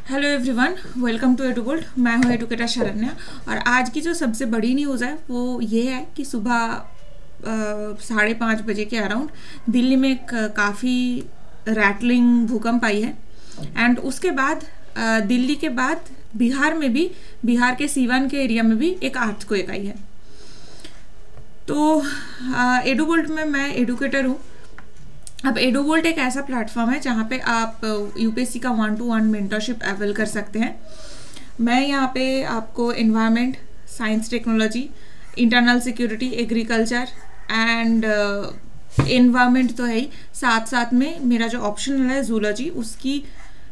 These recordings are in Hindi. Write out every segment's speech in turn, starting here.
Hello everyone, welcome to Edugold. मैं हूँ एडुकेटर शरण्या और आज की जो सबसे बड़ी न्यूज़ है वो ये है कि सुबह 5:30 बजे के अराउंड दिल्ली में काफ़ी रैटलिंग भूकंप आई है। एंड उसके बाद दिल्ली के बाद बिहार में भी, बिहार के सीवान के एरिया में भी एक अर्थक्वेक आई है। तो एडुगोल्ड में मैं एडुकेटर हूँ। अब एडुगोल्ड एक ऐसा प्लेटफॉर्म है जहाँ पे आप यूपीएससी का 1-to-1 मेंटरशिप अवेल कर सकते हैं। मैं यहाँ पे आपको environment, science, technology, internal security, agriculture and environment तो है ही, साथ साथ में मेरा जो ऑप्शनल है जूलॉजी, उसकी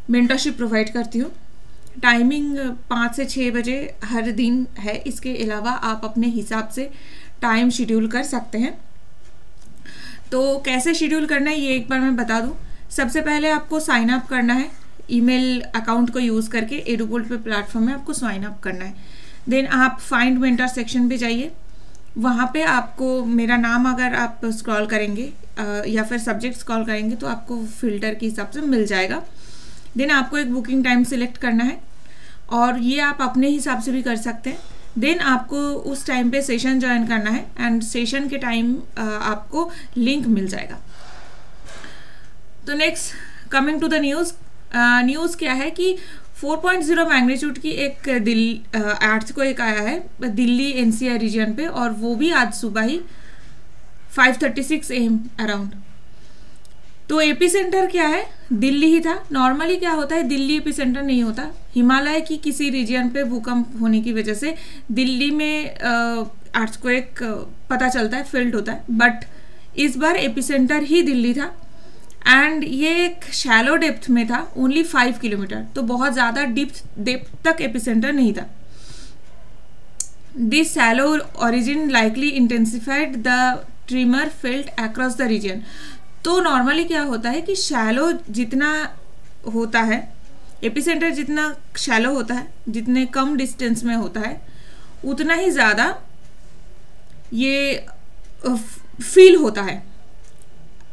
मेंटरशिप प्रोवाइड करती हूँ। टाइमिंग 5 से 6 बजे हर दिन है। इसके अलावा आप अपने हिसाब से टाइम शेड्यूल कर सकते हैं। तो कैसे शेड्यूल करना है ये एक बार मैं बता दूं। सबसे पहले आपको साइन अप करना है, ईमेल अकाउंट को यूज़ करके एडुगोल्ड पे प्लेटफॉर्म में आपको साइन अप करना है। देन आप फाइंड मेंटर सेक्शन पे जाइए। वहाँ पे आपको मेरा नाम अगर आप स्क्रॉल करेंगे या फिर सब्जेक्ट स्क्रॉल करेंगे तो आपको फिल्टर के हिसाब से मिल जाएगा। देन आपको एक बुकिंग टाइम सिलेक्ट करना है और ये आप अपने हिसाब से भी कर सकते हैं। देन आपको उस टाइम पे सेशन ज्वाइन करना है एंड सेशन के टाइम आपको लिंक मिल जाएगा। तो next coming to the news. News क्या है कि 4.0 मैग्नीट्यूड की एक अर्थक्वेक आया है दिल्ली एनसीआर रीजन पे, और वो भी आज सुबह ही 5:36 AM अराउंड। तो एपी सेंटर क्या है, दिल्ली ही था। नॉर्मली क्या होता है, दिल्ली एपी सेंटर नहीं होता। हिमालय की किसी रीजन पे भूकंप होने की वजह से दिल्ली में अर्थक्वेक पता चलता है, फील्ड होता है। बट इस बार एपी सेंटर ही दिल्ली था एंड ये एक शैलो डेप्थ में था, ओनली 5 किलोमीटर। तो बहुत ज़्यादा डेप्थ तक एपी सेंटर नहीं था। This shallow origin likely intensified the tremor felt across the region. तो नॉर्मली क्या होता है कि शैलो जितना होता है, एपिसेंटर जितना शैलो होता है, जितने कम डिस्टेंस में होता है, उतना ही ज़्यादा ये फील होता है।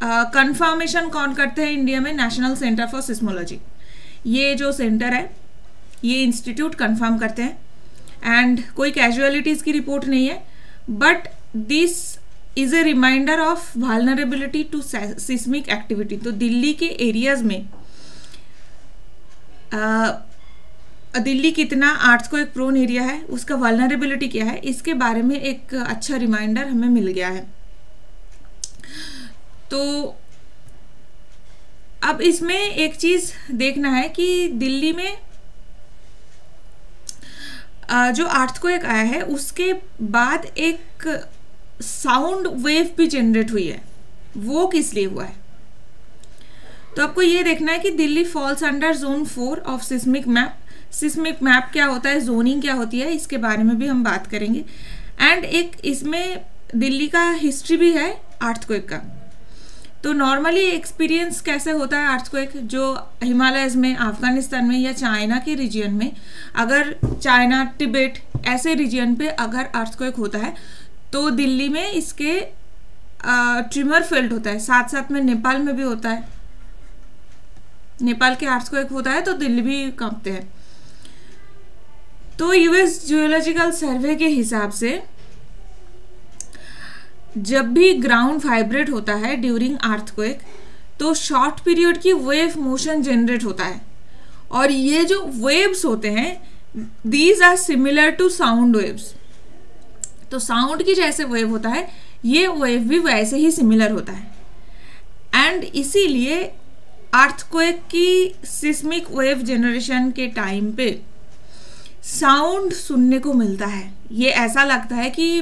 कंफर्मेशन कौन करते हैं इंडिया में? National centre for seismology. ये जो सेंटर है, ये इंस्टीट्यूट कंफर्म करते हैं एंड कोई कैजुअलिटीज़ की रिपोर्ट नहीं है। But this is a reminder of vulnerability to seismic activity. तो दिल्ली के एरियाज में दिल्ली कितना अर्थक्वेक प्रोन एरिया है, उसका वाल्नरेबिलिटी क्या है, इसके बारे में एक अच्छा रिमाइंडर हमें मिल गया है। तो अब इसमें एक चीज़ देखना है कि दिल्ली में जो अर्थक्वेक आया है उसके बाद एक साउंड वेव भी जनरेट हुई है। वो किस लिए हुआ है? तो आपको ये देखना है कि Delhi falls under zone 4 of seismic map. Seismic map क्या होता है, जोनिंग क्या होती है, इसके बारे में भी हम बात करेंगे। एंड एक इसमें दिल्ली का हिस्ट्री भी है अर्थक्वेक का। तो नॉर्मली एक्सपीरियंस कैसे होता है अर्थक्वेक, जो हिमालयज में, अफगानिस्तान में या चाइना के रीजन में, अगर चाइना, तिब्बत ऐसे रीजन पे अगर अर्थक्वेक होता है तो दिल्ली में इसके ट्रिमर फेल्ट होता है। साथ साथ में नेपाल में भी होता है। नेपाल के अर्थक्वेक होता है तो दिल्ली भी कांपते हैं। तो यूएस जियोलॉजिकल सर्वे के हिसाब से जब भी ग्राउंड वाइब्रेट होता है ड्यूरिंग अर्थक्वेक तो शॉर्ट पीरियड की वेव मोशन जनरेट होता है। और ये जो वेव्स होते हैं, these are similar to sound waves. तो साउंड की जैसे वेव होता है, ये वेव भी वैसे ही सिमिलर होता है। एंड इसीलिए अर्थक्वेक की सिस्मिक वेव जनरेशन के टाइम पे साउंड सुनने को मिलता है। ये ऐसा लगता है कि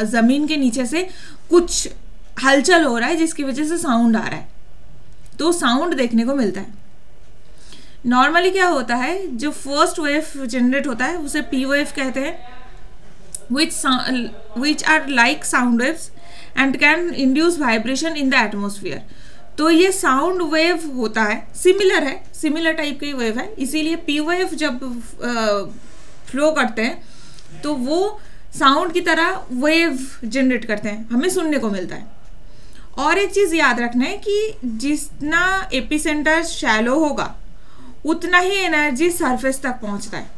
ज़मीन के नीचे से कुछ हलचल हो रहा है जिसकी वजह से साउंड आ रहा है। तो साउंड देखने को मिलता है। नॉर्मली क्या होता है, जो फर्स्ट वेव जनरेट होता है उसे पी वेव कहते हैं, which are like sound waves and can induce vibration in the atmosphere। तो ये साउंड वेव होता है, सिमिलर है, सिमिलर टाइप की वेव है। इसीलिए पी वेव जब फ्लो करते हैं तो वो साउंड की तरह वेव जनरेट करते हैं, हमें सुनने को मिलता है। और एक चीज़ याद रखना है कि जितना एपिसेंटर शैलो होगा उतना ही एनर्जी सरफेस तक पहुंचता है।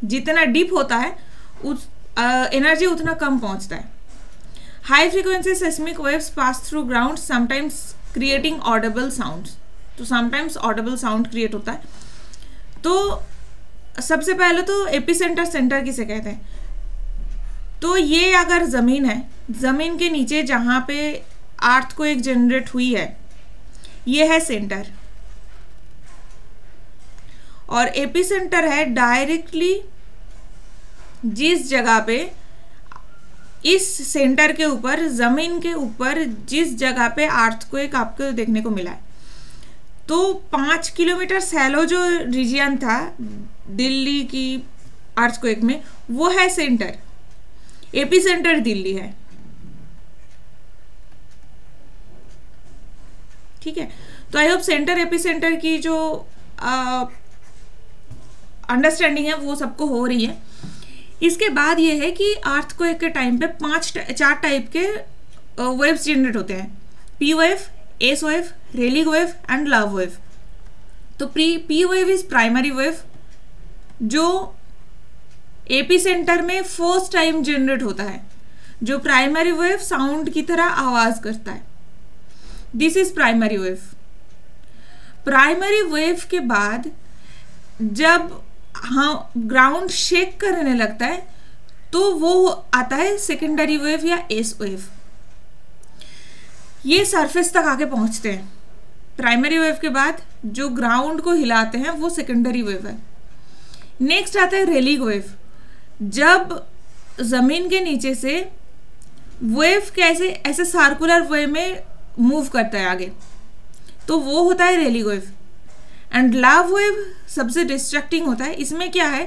जितना डीप होता है उस एनर्जी उतना कम पहुंचता है। High frequency seismic waves pass through ground sometimes creating Audible sounds. तो समटाइम्स ऑडिबल साउंड क्रिएट होता है। तो सबसे पहले तो एपिसेंटर सेंटर किसे कहते हैं? तो ये अगर ज़मीन है, ज़मीन के नीचे जहाँ पे अर्थ को एक जनरेट हुई है, ये है सेंटर, और एपिसेंटर है डायरेक्टली जिस जगह पे, इस सेंटर के ऊपर, ज़मीन के ऊपर जिस जगह पे अर्थ को एक आपको देखने को मिला है। तो 5 किलोमीटर सैलो जो रीजियन था दिल्ली की अर्थक्वेक में, वो है सेंटर। एपिसेंटर दिल्ली है, ठीक है। तो आई होप सेंटर एपिसेंटर की जो अंडरस्टैंडिंग है वो सबको हो रही है। इसके बाद ये है कि अर्थक्वेक के टाइम पे 4 टाइप के वेव्स जनरेट होते हैं, P wave, S wave, Rayleigh wave and Love wave. तो P wave is primary wave जो एपिसेंटर में फर्स्ट टाइम जनरेट होता है, जो प्राइमरी वेव साउंड की तरह आवाज करता है। This is primary wave. Primary wave के बाद जब ग्राउंड शेक करने लगता है तो वो आता है सेकेंडरी वेव या एस वेव। ये सरफेस तक आके पहुंचते हैं। प्राइमरी वेव के बाद जो ग्राउंड को हिलाते हैं वो सेकेंडरी वेव है। नेक्स्ट आता है रेलिग वेव। जब जमीन के नीचे से वेव कैसे ऐसे सर्कुलर वे में मूव करता है आगे, तो वो होता है रेलिग वेव। एंड लव वेव सबसे डिस्ट्रैक्टिंग होता है। इसमें क्या है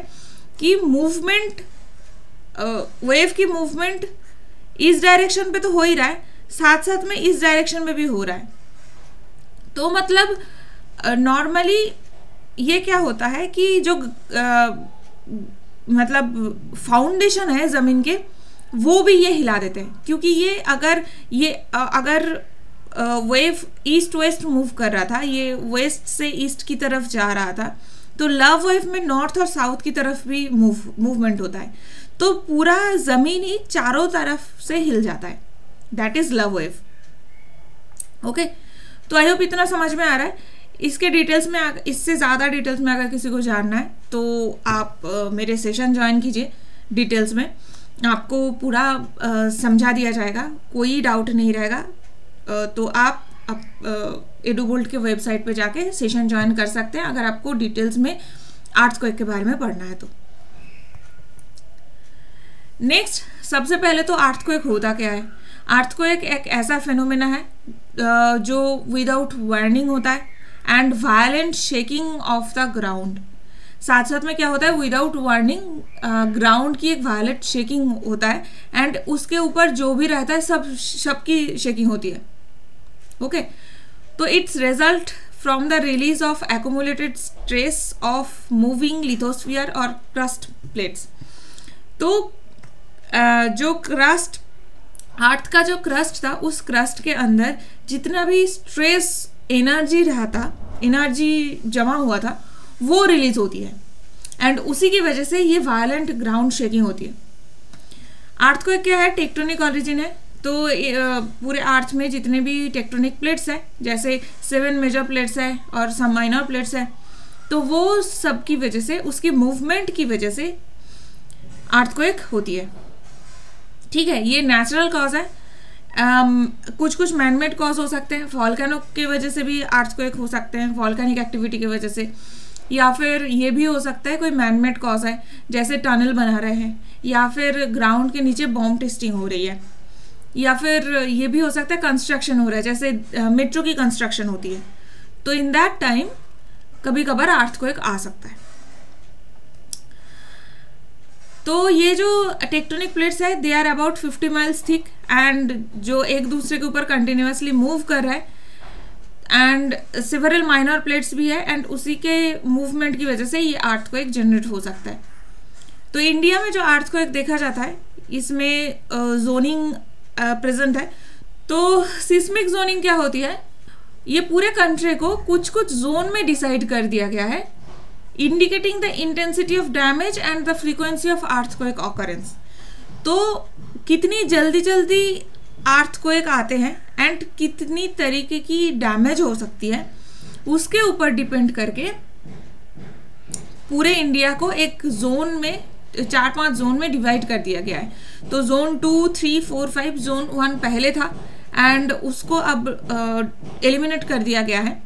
कि मूवमेंट, वेव की मूवमेंट इस डायरेक्शन पे तो हो ही रहा है, साथ साथ में इस डायरेक्शन में भी हो रहा है। तो मतलब नॉर्मली ये क्या होता है कि जो मतलब फाउंडेशन है ज़मीन के, वो भी ये हिला देते हैं। क्योंकि ये अगर वेव ईस्ट वेस्ट मूव कर रहा था, ये वेस्ट से ईस्ट की तरफ जा रहा था, तो लव वेव में नॉर्थ और साउथ की तरफ भी मूवमेंट होता है। तो पूरा ज़मीन ही चारों तरफ से हिल जाता है। That is love wave. Okay, तो आई होप इतना समझ में आ रहा है। इसके डिटेल्स में, इससे ज़्यादा डिटेल्स में अगर किसी को जानना है तो आप मेरे सेशन ज्वाइन कीजिए। डिटेल्स में आपको पूरा समझा दिया जाएगा, कोई डाउट नहीं रहेगा। तो आप एडुवोल्ट के वेबसाइट पे जाके सेशन ज्वाइन कर सकते हैं अगर आपको डिटेल्स में अर्थक्वेक के बारे में पढ़ना है तो। नेक्स्ट, सबसे पहले तो अर्थक्वेक होता क्या है? अर्थक्वेक एक ऐसा फेनोमेना है जो विदाउट वार्निंग होता है and violent shaking of the ground. साथ साथ में क्या होता है, विदाउट वार्निंग ग्राउंड की एक वायलेंट शेकिंग होता है एंड उसके ऊपर जो भी रहता है सबकी शेकिंग होती है। ओके, तो it's result from the release of accumulated stress of moving lithosphere और क्रस्ट प्लेट्स। तो जो क्रस्ट, अर्थ का जो क्रस्ट था, उस क्रस्ट के अंदर जितना भी स्ट्रेस एनर्जी रहता, एनर्जी जमा हुआ था, वो रिलीज होती है एंड उसी की वजह से ये वायलेंट ग्राउंड शेकिंग होती है। अर्थक्वेक क्या है? टेक्टोनिक ऑरिजिन है। तो पूरे अर्थ में जितने भी टेक्टोनिक प्लेट्स हैं, जैसे 7 मेजर प्लेट्स है और सम माइनर प्लेट्स है, तो वो सब की वजह से, उसकी मूवमेंट की वजह से अर्थक्वेक होती है। ठीक है, ये नेचुरल कॉज है। कुछ मैनमेड कॉज हो सकते हैं, वॉल्केनो की वजह से भी अर्थक्वेक हो सकते हैं, वॉल्केनिक एक्टिविटी की वजह से, या फिर ये भी हो सकता है कोई मैनमेड कॉज है, जैसे टनल बना रहे हैं, या फिर ग्राउंड के नीचे बॉम्ब टेस्टिंग हो रही है, या फिर ये भी हो सकता है कंस्ट्रक्शन हो रहा है, जैसे मेट्रो की कंस्ट्रक्शन होती है। तो इन दैट टाइम कभी कभार अर्थक्वेक आ सकता है। तो ये जो टेक्टोनिक प्लेट्स है, they are about 50 miles thick and जो एक दूसरे के ऊपर कंटिन्यूसली मूव कर रहा है, एंड सेवरल माइनर प्लेट्स भी है, एंड उसी के मूवमेंट की वजह से ये अर्थक्वेक जनरेट हो सकता है। तो इंडिया में जो अर्थक्वेक देखा जाता है, इसमें जोनिंग प्रेजेंट है। तो सिस्मिक जोनिंग क्या होती है? ये पूरे कंट्री को कुछ कुछ जोन में डिसाइड कर दिया गया है indicating the intensity of damage and the frequency of earthquake occurrence. तो कितनी जल्दी जल्दी अर्थक्वेक आते हैं एंड कितनी तरीके की डैमेज हो सकती है, उसके ऊपर डिपेंड करके पूरे इंडिया को एक जोन में 4-5 जोन में डिवाइड कर दिया गया है। तो जोन 2, 3, 4, 5, जोन 1 पहले था एंड उसको अब एलिमिनेट कर दिया गया है।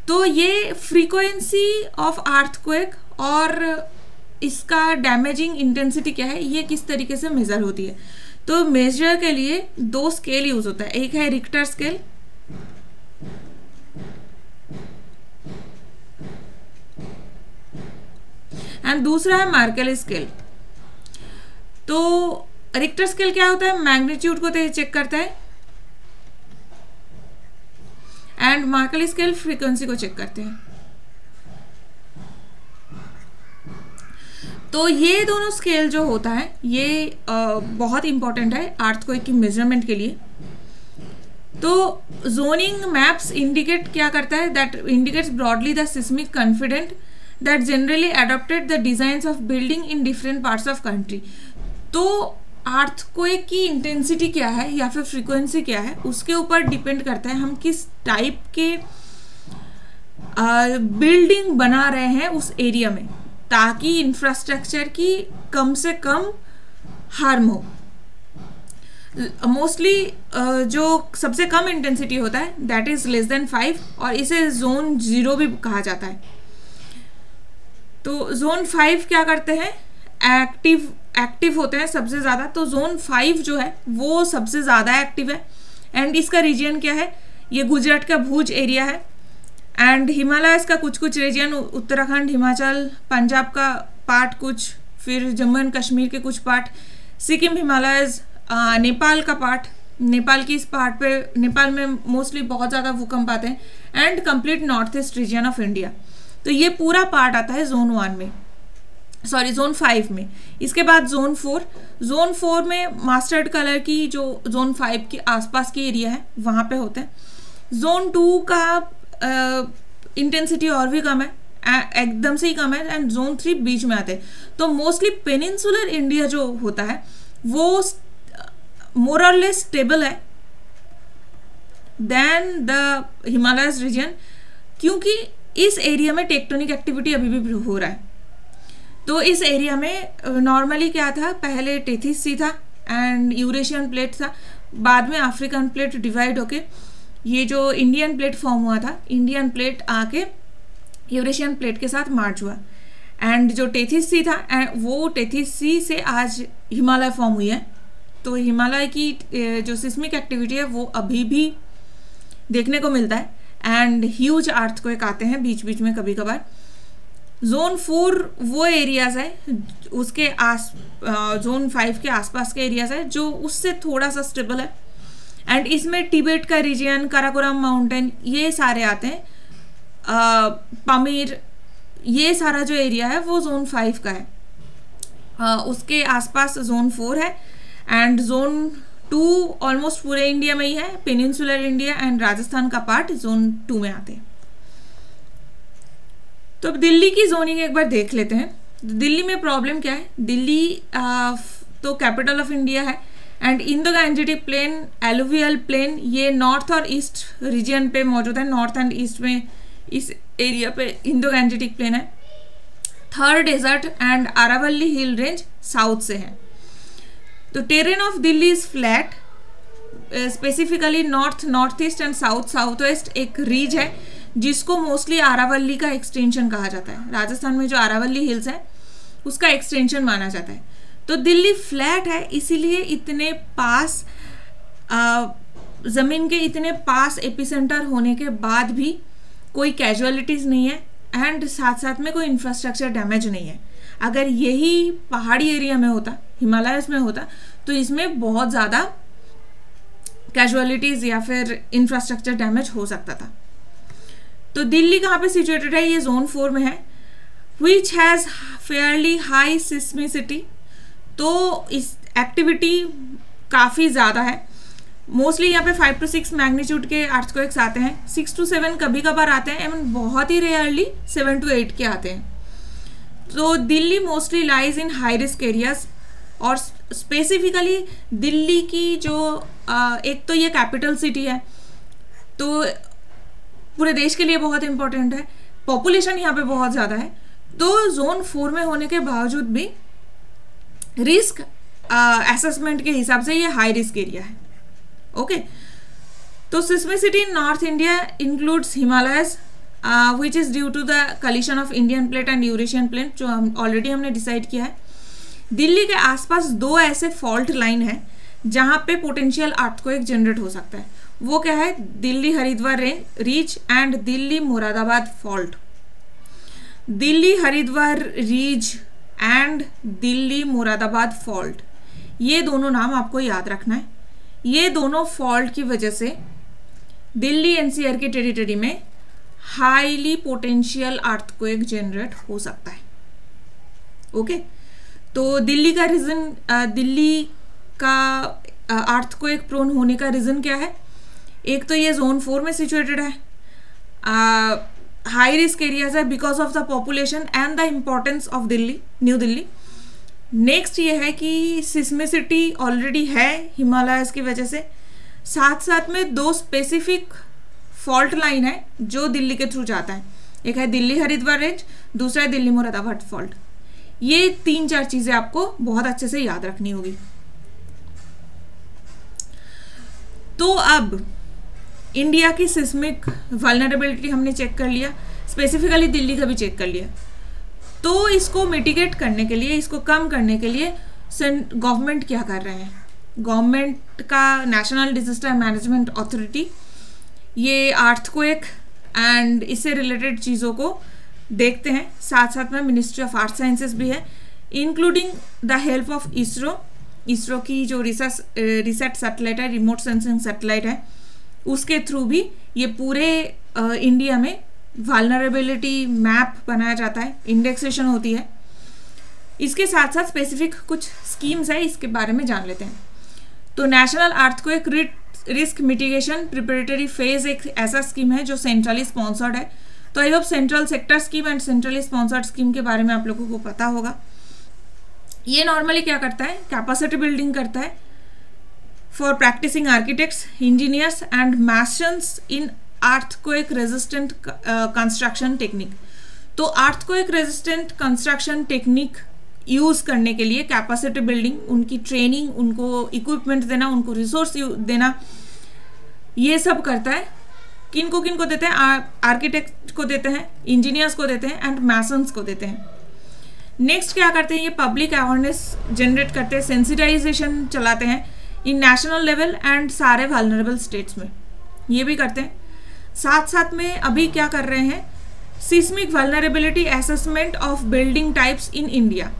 तो ये फ्रीक्वेंसी ऑफ अर्थक्वेक और इसका डैमेजिंग इंटेंसिटी क्या है, ये किस तरीके से मेजर होती है। तो मेजर के लिए 2 स्केल यूज होता है, एक है रिक्टर स्केल एंड दूसरा है मार्केल स्केल। तो रिक्टर स्केल क्या होता है, मैग्नीट्यूड को चेक करता है एंड मार्केल स्केल फ्रीक्वेंसी को चेक करते हैं। तो ये दोनों स्केल जो होता है ये बहुत इंपॉर्टेंट है अर्थक्वेक की मेजरमेंट के लिए। तो जोनिंग मैप्स इंडिकेट क्या करता है, that indicates broadly the seismic confident that generally adopted the designs of building in different parts of country. तो अर्थक्वेक की इंटेंसिटी क्या है या फिर फ्रीक्वेंसी क्या है, उसके ऊपर डिपेंड करता है हम किस टाइप के बिल्डिंग बना रहे हैं उस एरिया में, ताकि इंफ्रास्ट्रक्चर की कम से कम हार्म हो। मोस्टली जो सबसे कम इंटेंसिटी होता है दैट इज लेस देन 5 और इसे जोन 0 भी कहा जाता है। तो जोन 5 क्या करते हैं, एक्टिव होते हैं सबसे ज़्यादा। तो जोन 5 जो है वो सबसे ज़्यादा एक्टिव है एंड इसका रीजन क्या है, ये गुजरात का भुज एरिया है एंड हिमालयस का कुछ रीजन, उत्तराखंड, हिमाचल, पंजाब का पार्ट कुछ, फिर जम्मू एंड कश्मीर के कुछ पार्ट, सिक्किम, हिमालयस, नेपाल का पार्ट, नेपाल की इस पार्ट पे, नेपाल में मोस्टली बहुत ज़्यादा भूकंप आते हैं and complete north east region of India. तो ये पूरा पार्ट आता है जोन 1 में, सॉरी जोन 5 में। इसके बाद जोन 4 में मास्टर्ड कलर की जो जोन 5 के आसपास की एरिया है वहाँ पे होते हैं। जोन 2 का इंटेंसिटी और भी कम है, एकदम से ही कम है एंड जोन 3 बीच में आते हैं। तो मोस्टली पेनिनसुलर इंडिया जो होता है वो मोर और लेस स्टेबल है देन द हिमालयस रीजन, क्योंकि इस एरिया में टेक्टोनिक एक्टिविटी अभी भी हो रहा है। तो इस एरिया में नॉर्मली क्या था, पहले टेथिस सी था एंड यूरेशियन प्लेट था, बाद में अफ्रीकन प्लेट डिवाइड होके ये जो इंडियन प्लेट फॉर्म हुआ था, इंडियन प्लेट आके यूरेशियन प्लेट के साथ मार्च हुआ एंड जो टेथिस सी था वो टेथिस सी से आज हिमालय फॉर्म हुई है। तो हिमालय की जो सिस्मिक एक्टिविटी है वो अभी भी देखने को मिलता है एंड ह्यूज अर्थक्वेक आते हैं बीच बीच में कभी कभार। जोन 4 वो एरियाज है उसके जोन 5 के आसपास के एरियाज है जो उससे थोड़ा सा स्टेबल है एंड इसमें तिब्बत का रीजन, काराकोरम माउंटेन, ये सारे आते हैं, पामीर, ये सारा जो एरिया है वो जोन 5 का है। उसके आसपास जोन 4 है एंड जोन 2 ऑलमोस्ट पूरे इंडिया में ही है, पेनिनसुलर इंडिया एंड राजस्थान का पार्ट जोन 2 में आते हैं। तो अब दिल्ली की जोनिंग एक बार देख लेते हैं। दिल्ली में प्रॉब्लम क्या है, दिल्ली तो कैपिटल ऑफ इंडिया है and Indo Gangetic plain, alluvial plain, ये नॉर्थ और ईस्ट रीजन पे मौजूद है। नॉर्थ एंड ईस्ट में इस एरिया पे इंडो गैंजेटिक प्लेन है। Thar desert and Aravalli hill range south से है। तो terrain of Delhi is flat, specifically north east and south west एक रीज है जिसको मोस्टली अरावली का एक्सटेंशन कहा जाता है। राजस्थान में जो अरावली हिल्स है उसका एक्सटेंशन माना जाता है। तो दिल्ली फ्लैट है, इसीलिए इतने पास ज़मीन के इतने पास एपिसेंटर होने के बाद भी कोई कैजुअलिटीज़ नहीं है एंड साथ साथ में कोई इंफ्रास्ट्रक्चर डैमेज नहीं है। अगर यही पहाड़ी एरिया में होता, हिमालयस में होता, तो इसमें बहुत ज़्यादा कैजुअलिटीज़ या फिर इंफ्रास्ट्रक्चर डैमेज हो सकता था। तो दिल्ली कहाँ पे सिचुएटेड है, ये जोन 4 में है, विच हैज़ फेयरली हाई सिस्मिसिटी। तो इस एक्टिविटी काफ़ी ज़्यादा है। मोस्टली यहाँ पे 5 to 6 मैग्नीट्यूड के अर्थक्वेक्स आते हैं, 6 to 7 कभी कभार आते हैं एवं बहुत ही रेयरली 7 to 8 के आते हैं। तो Delhi mostly lies in high risk areas, और स्पेसिफिकली दिल्ली की जो एक तो ये कैपिटल सिटी है, तो पूरे देश के लिए बहुत इंपॉर्टेंट है, पॉपुलेशन यहाँ पे बहुत ज़्यादा है, तो जोन 4 में होने के बावजूद भी रिस्क असेसमेंट के हिसाब से ये हाई रिस्क एरिया है। ओके, तो seismicity in north India includes Himalayas which is due to the collision of Indian plate and Eurasian plate, जो हम ऑलरेडी हमने डिसाइड किया है। दिल्ली के आसपास 2 ऐसे फॉल्ट लाइन है जहाँ पे पोटेंशियल अर्थक्वेक जनरेट हो सकता है। वो क्या है? Delhi Haridwar ridge and Delhi Moradabad fault. Delhi Haridwar ridge and Delhi Moradabad fault, ये दोनों नाम आपको याद रखना है। ये दोनों फॉल्ट की वजह से दिल्ली एनसीआर के टेरिटरी में हाईली पोटेंशियल अर्थक्वेक जनरेट हो सकता है। ओके, तो दिल्ली का रीजन, दिल्ली का अर्थक्वेक प्रोन होने का रीजन क्या है? एक तो ये जोन 4 में सिचुएटेड है, हाई रिस्क एरियाज है because of the population and the importance of Delhi, new Delhi. Next ये है कि सिस्मिसिटी ऑलरेडी है हिमालयस की वजह से, साथ साथ में 2 स्पेसिफिक फॉल्ट लाइन है जो दिल्ली के थ्रू जाता है। एक है दिल्ली हरिद्वार रेंज, दूसरा है दिल्ली मुरादाबाद फॉल्ट। ये 3-4 चीज़ें आपको बहुत अच्छे से याद रखनी होगी। तो अब इंडिया की सिस्मिक वल्नरेबिलिटी हमने चेक कर लिया, स्पेसिफिकली दिल्ली का भी चेक कर लिया। तो इसको मिटिगेट करने के लिए, इसको कम करने के लिए गवर्नमेंट क्या कर रहे हैं? गवर्नमेंट का नेशनल डिजास्टर मैनेजमेंट अथॉरिटी ये अर्थक्वेक एंड इससे रिलेटेड चीज़ों को देखते हैं। साथ साथ में मिनिस्ट्री ऑफ आर्थ साइंसेस भी है, including the help of ISRO की जो रिसर्च सैटेलाइट है, रिमोट सेंसिंग सैटेलाइट है, उसके थ्रू भी ये पूरे इंडिया में वल्नरेबिलिटी मैप बनाया जाता है, इंडेक्सेशन होती है। इसके साथ साथ स्पेसिफिक कुछ स्कीम्स है, इसके बारे में जान लेते हैं। तो national earthquake risk mitigation preparatory phase एक ऐसा स्कीम है जो सेंट्रली स्पॉन्सर्ड है। तो I hope central sector scheme and centrally sponsored scheme के बारे में आप लोगों को पता होगा। ये नॉर्मली क्या करता है? कैपेसिटी बिल्डिंग करता है for practising architects, engineers and masons in earthquake resistant construction technique. तो earthquake resistant construction technique use करने के लिए कैपेसिटी बिल्डिंग, उनकी ट्रेनिंग, उनको इक्विपमेंट देना, उनको रिसोर्स देना, ये सब करता है। किनको देते हैं? आर्किटेक्ट को देते हैं, इंजीनियर्स को देते हैं एंड मैसन्स को देते हैं। नेक्स्ट क्या करते हैं? ये पब्लिक अवेयरनेस जनरेट करते हैं, सेंसिटाइजेशन चलाते हैं इन नेशनल लेवल एंड सारे वल्नरेबल स्टेट्स में, ये भी करते हैं। साथ साथ में अभी क्या कर रहे हैं? Seismic vulnerability assessment of building types in India.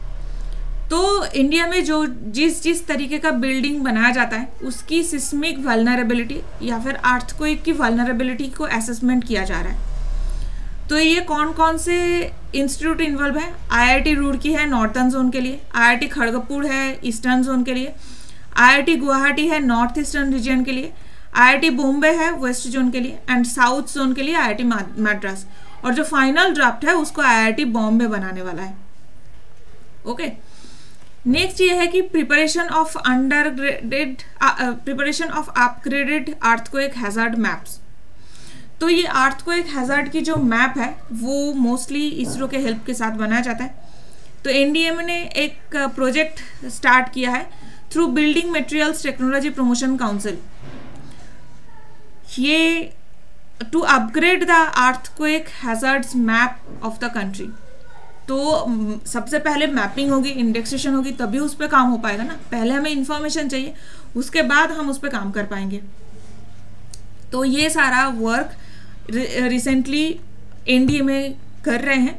तो इंडिया में जो जिस तरीके का बिल्डिंग बनाया जाता है उसकी सिस्मिक वल्नरेबिलिटी या फिर अर्थक्वेक की वल्नरेबिलिटी को असेसमेंट किया जा रहा है। तो ये कौन कौन से इंस्टीट्यूट इन्वॉल्व है? IIT रुड़की है नॉर्थर्न जोन के लिए, IIT खड़गपुर है ईस्टर्न जोन के लिए, IIT गुवाहाटी है नॉर्थ ईस्टर्न रीजन के लिए, IIT बॉम्बे है वेस्ट जोन के लिए एंड साउथ जोन के लिए IIT मद्रास, और जो फाइनल ड्राफ्ट है उसको IIT बॉम्बे बनाने वाला है। ओके, नेक्स्ट ये है कि preparation of upgraded earthquake hazard maps. तो ये अर्थक्वेक हैजार्ड की जो मैप है वो मोस्टली इसरो के हेल्प के साथ बनाया जाता है। तो NDMA ने एक प्रोजेक्ट स्टार्ट किया है through building materials technology promotion council, ये to upgrade the earthquake hazards map of the country. तो सबसे पहले मैपिंग होगी, इंडेक्सेशन होगी, तभी उस पर काम हो पाएगा ना। पहले हमें इंफॉर्मेशन चाहिए, उसके बाद हम उस पर काम कर पाएंगे। तो ये सारा वर्क रिसेंटली NDMA कर रहे हैं।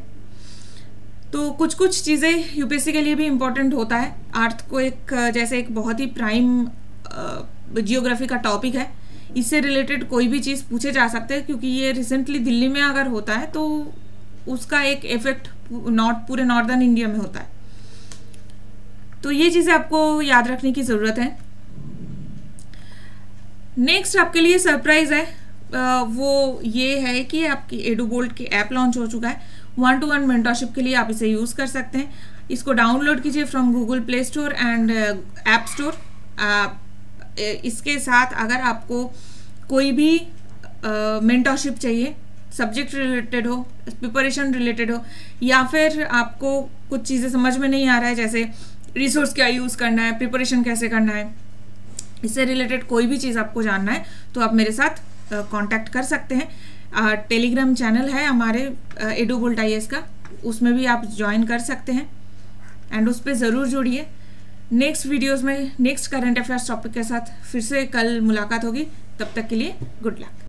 तो कुछ चीज़ें यूपीएससी के लिए भी इम्पोर्टेंट होता है। अर्थक्वेक जैसे एक बहुत ही प्राइम जियोग्राफी का टॉपिक है, इससे रिलेटेड कोई भी चीज़ पूछे जा सकते हैं, क्योंकि ये रिसेंटली दिल्ली में अगर होता है तो उसका एक इफेक्ट पूरे नॉर्दर्न इंडिया में होता है। तो ये चीज़ें आपको याद रखने की ज़रूरत है। नेक्स्ट आपके लिए सरप्राइज है, वो ये है कि आपकी एडुबोल्ट की ऐप लॉन्च हो चुका है। 1-to-1 मेंटरशिप के लिए आप इसे यूज़ कर सकते हैं। इसको डाउनलोड कीजिए from Google play store and app store. इसके साथ अगर आपको कोई भी मेंटरशिप चाहिए, सब्जेक्ट रिलेटेड हो, प्रिपरेशन रिलेटेड हो, या फिर आपको कुछ चीज़ें समझ में नहीं आ रहा है जैसे रिसोर्स क्या यूज़ करना है, प्रिपरेशन कैसे करना है, इससे रिलेटेड कोई भी चीज़ आपको जानना है तो आप मेरे साथ कांटेक्ट कर सकते हैं। टेलीग्राम चैनल है हमारे एडुवोल्ट IAS का, उसमें भी आप ज्वाइन कर सकते हैं एंड उस पर ज़रूर जुड़िए। नेक्स्ट वीडियोस में नेक्स्ट करंट अफेयर्स टॉपिक के साथ फिर से कल मुलाकात होगी। तब तक के लिए गुड लक।